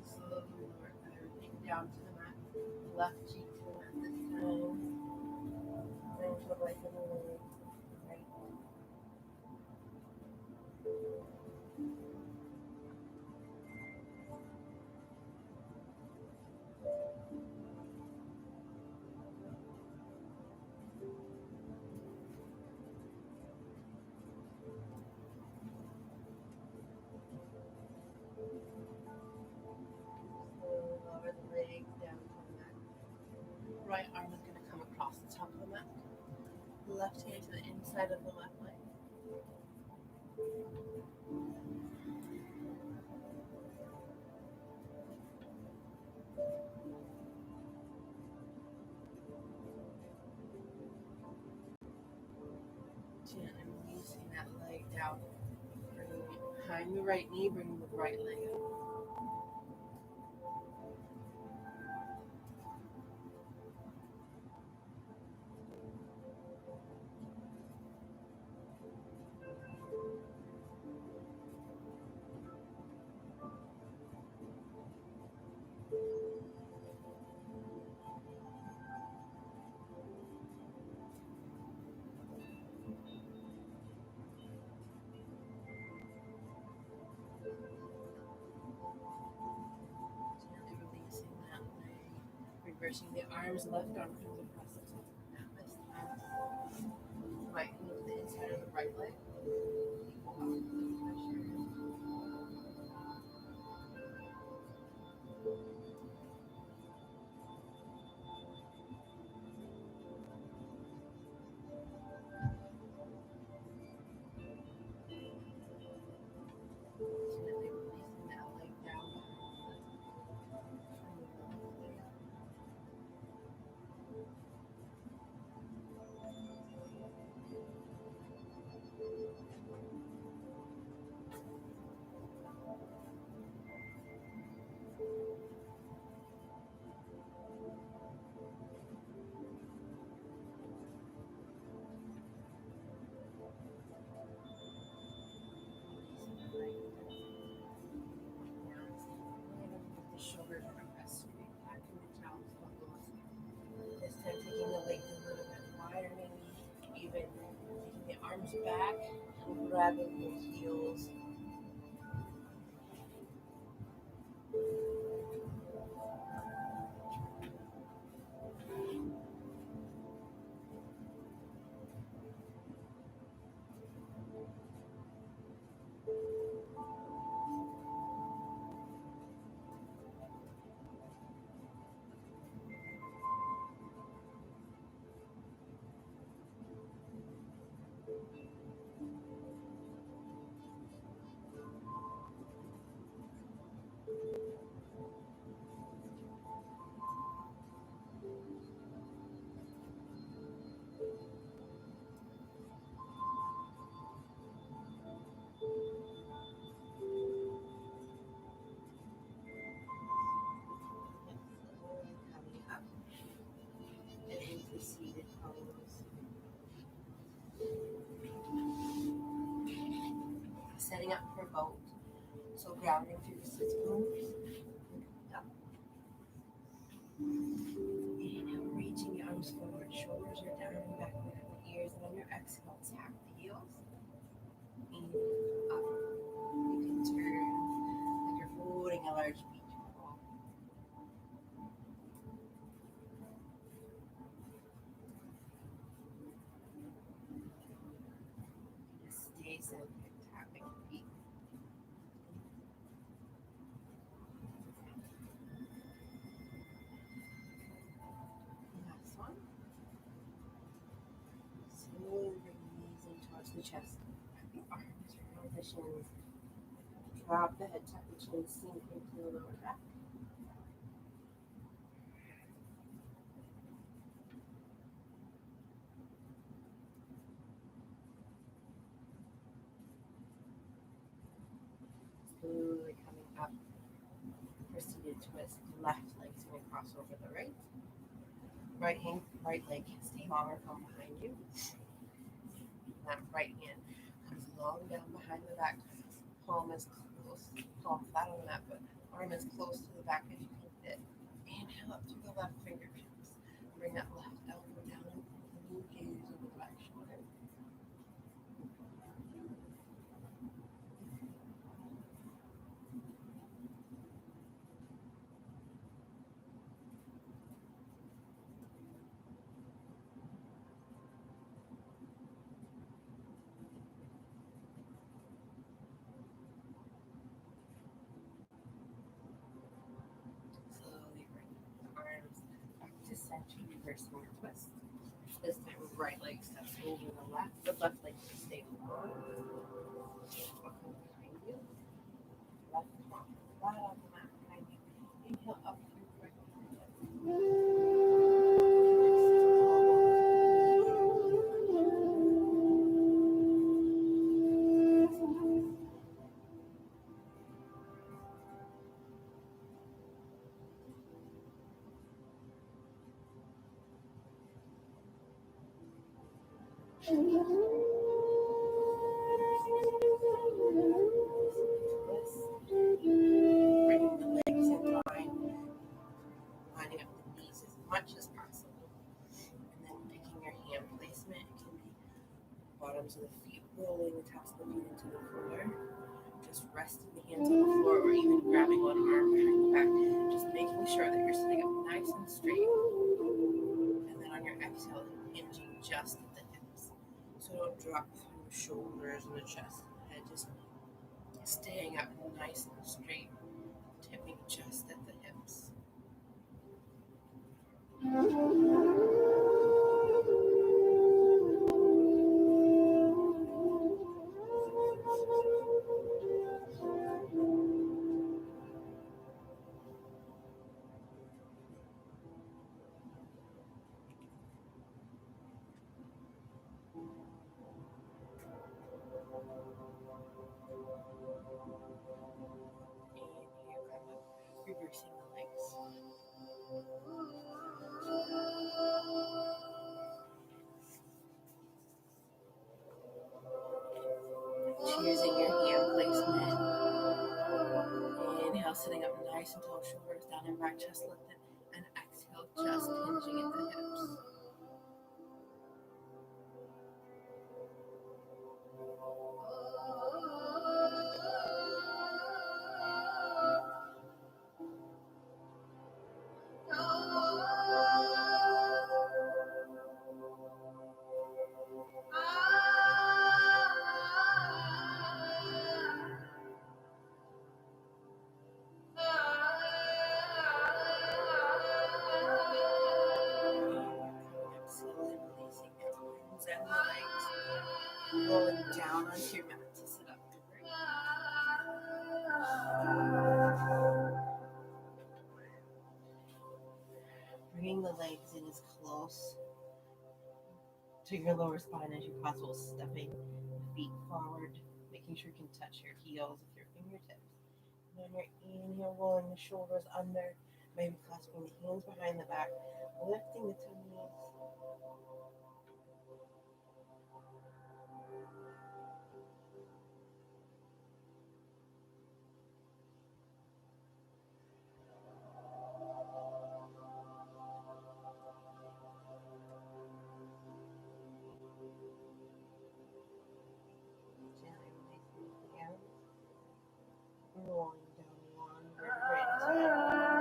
Slowly lower everything down to the mat. Left cheek to the mat this time. Then to the right of the leg. Right. Slowly lower the legs down to the mat. Right arm is going to come across the top of the mat. Left hand to the inside of the left leg. Gently releasing that leg down. Bringing it behind the right knee, bringing the right leg up. Gently releasing that leg. Reversing the arms, left arm comes across the top of the mat this time. Right knee to the inside of the right leg. Equal opposite pressure. Gently releasing that leg down. Bringing the left leg up. Releasing the leg down. Now it's right underneath the shoulders and press straight back into child's pose. This time taking the legs a little bit wider, maybe even taking the arms back and grabbing the heels. Slowly coming up and into seated pose. Setting up for boat. So grounding through the sits bones. Up. Inhale, reaching the arms forward, shoulders are down and back behind the ears, and on your exhale, tap the heels. Inhale, up. You can turn like you're floating a large beach ball. Just stay centered, tapping your feet. the chest, the arms around the shins. Drop the head, tuck the chin, sink into the lower back. Slowly coming up for seated twist. Left leg's going to cross over the right. Right leg can stay longer from behind you. That right hand comes long down behind the back. Palm is close, palm flat on the mat, but arm as close to the back as you can fit. Inhale up through the left fingertips. Bring that left elbow down. New gaze over the back shoulder. Slowly bring the arms back to center, reversing your twist. This time, right leg steps over the left leg can stay long. Behind you. Left palm flat on the mat behind you. Inhale up through the right fingertips. Bringing the legs in line, lining up the knees as much as possible, and then picking your hand placement. It can be bottoms of the feet rolling the tops of the feet into the floor, just resting the hands on the floor, or even grabbing one arm behind the back, just making sure that you're sitting up nice and straight. And then on your exhale, hinging just at the hips, so don't drop through the shoulders and the chest and the head, just staying up nice and straight, tipping just at the hips. Reversing the legs. Choosing your hand placement. Inhale, sitting up nice and tall, shoulders down and back, chest lifted. And exhale, just hinging at the hips. Slowly releasing your arms and legs, rolling down onto your mat to sit up upright. Bringing the legs in as close to your lower spine as you possible, stepping the feet forward, making sure you can touch your heels with your fingertips. And on your inhale, rolling the shoulders under, maybe clasping the hands behind the back, lifting the tummies. Gently releasing the hands, rolling down one vertebrae at a time.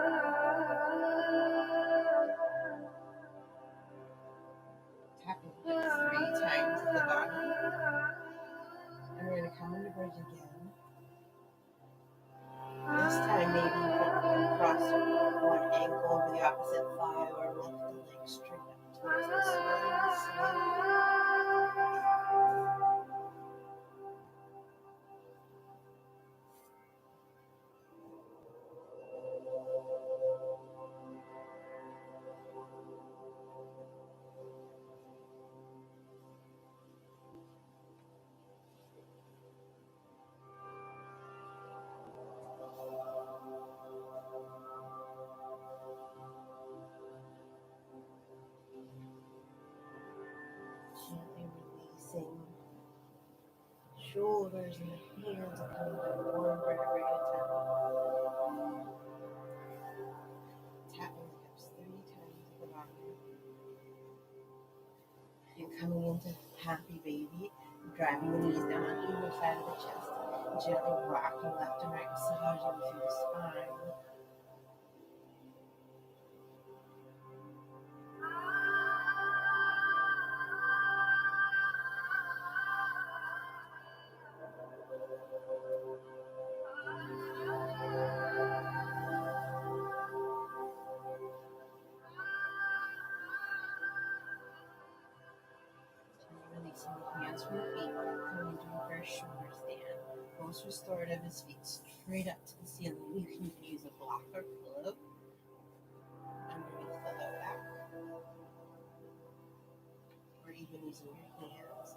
shoulders and the hands are coming down one vertebrae at a time. Tapping the hips 3 times at the bottom. You're coming into happy baby, driving the knees down on either side of the chest, gently rocking left and right, massaging through the spine. Releasing the hands from the feet, coming into reverse shoulder stand. Most restorative is feet straight up to the ceiling. You can use a block or pillow underneath the low back, or even using your hands.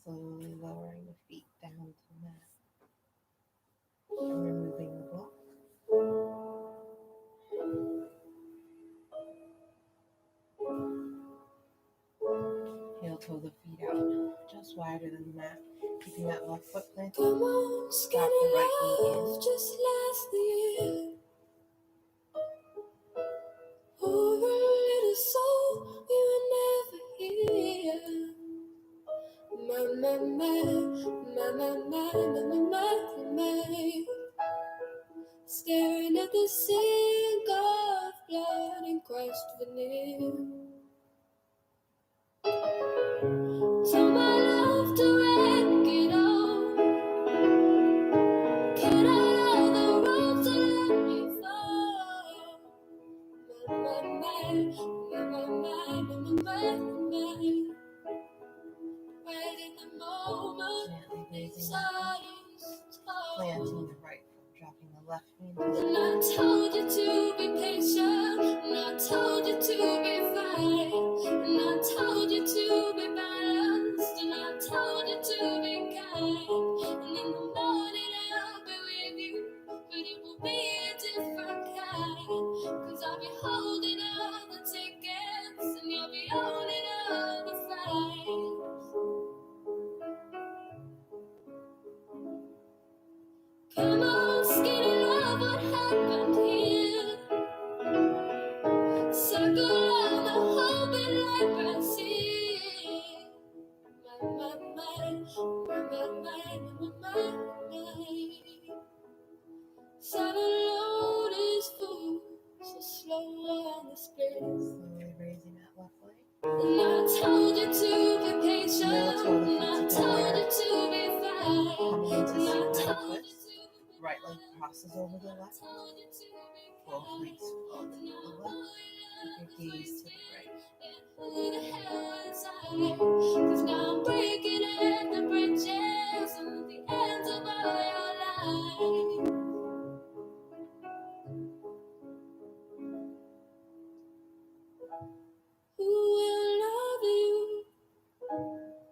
Slowly lowering the feet down to the mat and removing the block. Heel toe the feet out just wider than the mat, keeping that left foot planted. Come on, stop the right knee in. Just last year. Over a little soul, we were never here. My. Staring at the sink of blood and crushed veneer. Tell my love to wreck it all. Get out of the road to let me fall. My. Right in the moment, gently raising planting the right foot, dropping the left knee into the and I told you to be patient, and I told you to be fine, and I told you to be balanced, and I told you to be kind. And in the morning I'll be with you, but it will be a different kind. Cause I'll be holding all the tickets, and you'll be owning all the flights. Come on, skinny love, what happened here? Circle on the whole bit like Brazil. My. 7 load is full, so slow on the split. Slowly raising that left leg. And I told you to be patient, and I told you to be fine. Coming into supine twist. Right leg crosses over the left. Both legs fold into the left. Keep your gaze to the right. Who the hell is I? 'Cause now I'm breaking at the bridges and the ends of all your life. Who will love you?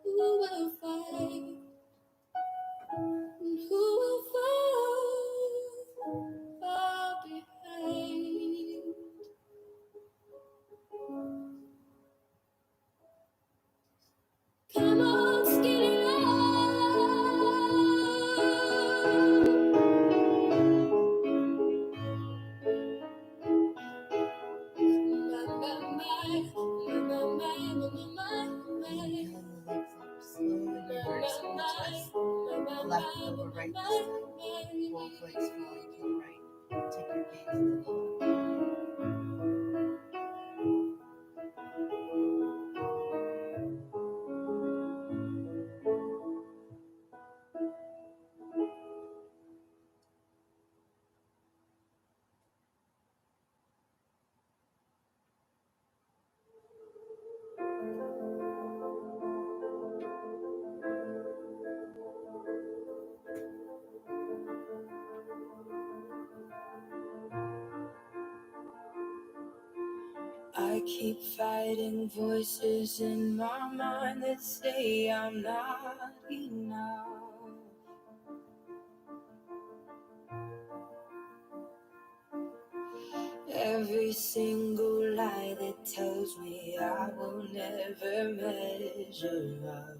Who will fight? And who will fall far behind? Come on, skinny love. Slowly reversing the twist. Left over right this time. Both legs falling to the right. Take your gaze to the left. keep fighting voices in my mind that say I'm not enough. Every single lie that tells me I will never measure up.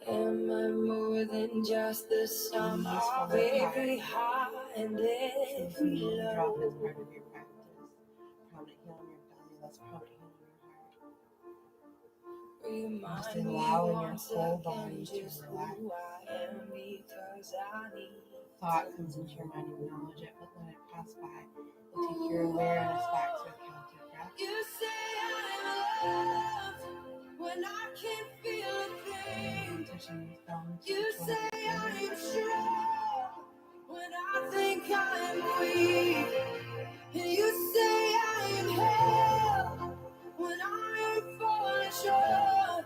Am I more than just the sum of every high and every low? Drop as part of your practice. Prominent heel in your belly, that's prominent heel in your heart. Just allowing your whole body to relax. Thought comes into your mind, acknowledge it, but let it pass by. And take your awareness back to a counted breath. You say I'm loved when I can't feel a thing. Touching your thumbs. You say I'm strong when I think I'm weak. And you say I'm held when I'm falling short.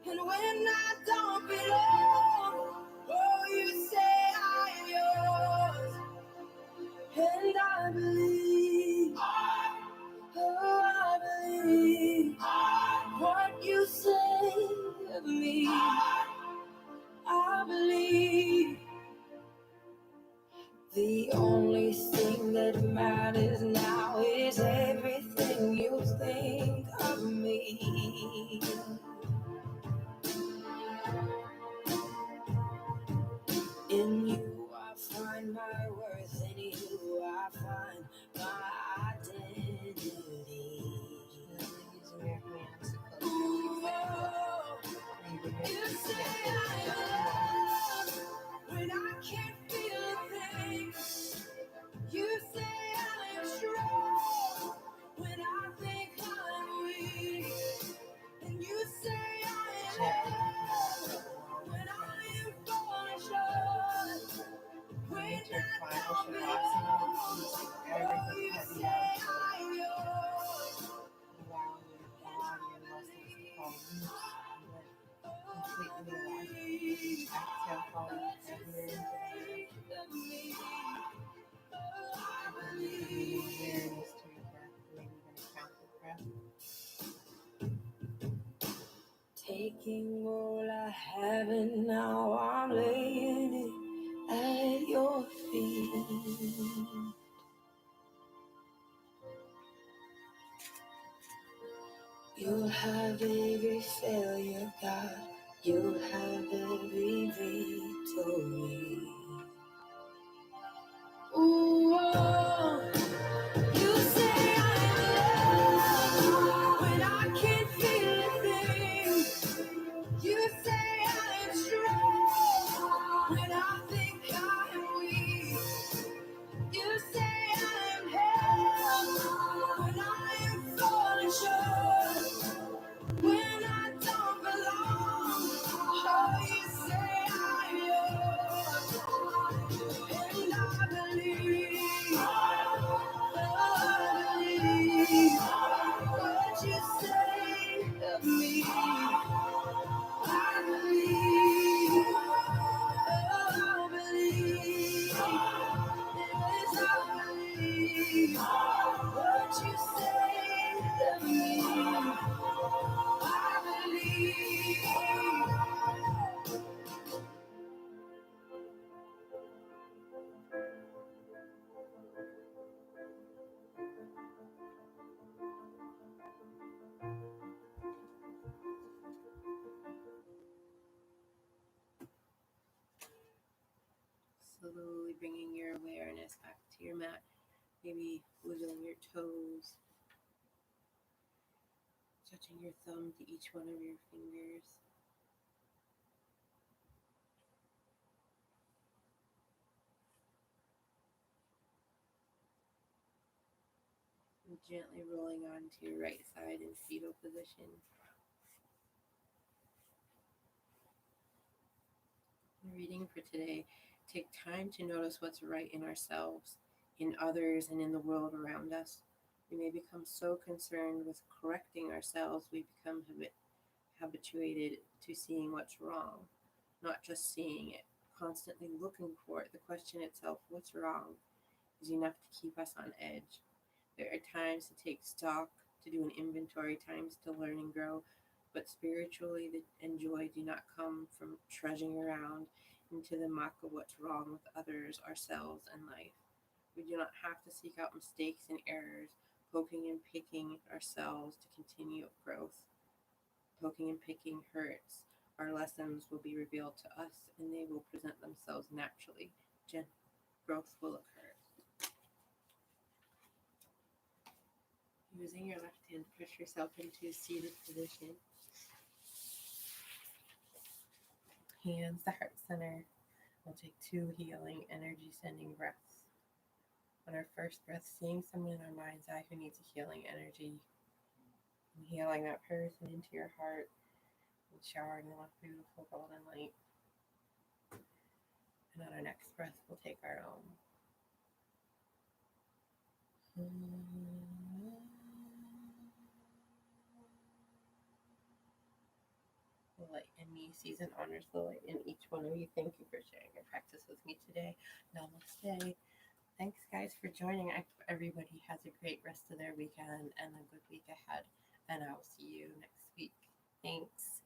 And when I don't belong, oh, you say I'm yours. And I believe, oh, I believe what you say of me. I believe the only thing that matters now is everything you think of me. In you I find my worth, in you I find my identity. Using your hands to close Ooh, your you say I'm loved when I can't feel a thing. You say I'm strong when I think I'm weak. And you say I'm held when I am falling short. When I don't belong, oh, you say I'm yours. Allowing your body and muscles to fall loose and let completely relax. Exhale, falling heavier into the bringing awareness to your breath, doing even a counted breath. Taking all I have and now I'm laying it at your feet. You'll have every failure, God. You'll have every victory. Ooh, oh. You say I'm loved when I can't feel a thing. You say I'm strong when I think I'm weak. You say I'm held when I am falling short. When I don't belong, oh, you say I'm yours. And I believe, oh, I believe what you say of me. I believe, oh, I believe, yes, I believe what you say of me. I believe. Slowly bringing your awareness back to your mat, maybe wiggling your toes, touching your thumb to each one of your fingers. And gently rolling onto your right side in fetal position. The reading for today: take time to notice what's right in ourselves, in others, and in the world around us. We may become so concerned with correcting ourselves we become habituated to seeing what's wrong, not just seeing it, constantly looking for it. The question itself, what's wrong, is enough to keep us on edge. There are times to take stock, to do an inventory, times to learn and grow, but spiritually and joy do not come from trudging around into the muck of what's wrong with others, ourselves, and life. We do not have to seek out mistakes and errors, poking and picking ourselves to continue growth. Poking and picking hurts. Our lessons will be revealed to us, and they will present themselves naturally. Growth will occur. Using your left hand, push yourself into a seated position. Hands to heart center. We'll take 2 healing, energy sending breaths. On our first breath, seeing someone in our mind's eye who needs a healing energy, and healing that person into your heart, and showering them with beautiful golden light. And on our next breath, we'll take our own. The light in me sees and honors the light in each one of you. Thank you for sharing your practice with me today. Namaste. Thanks, guys, for joining. I hope everybody has a great rest of their weekend and a good week ahead. And I will see you next week. Thanks.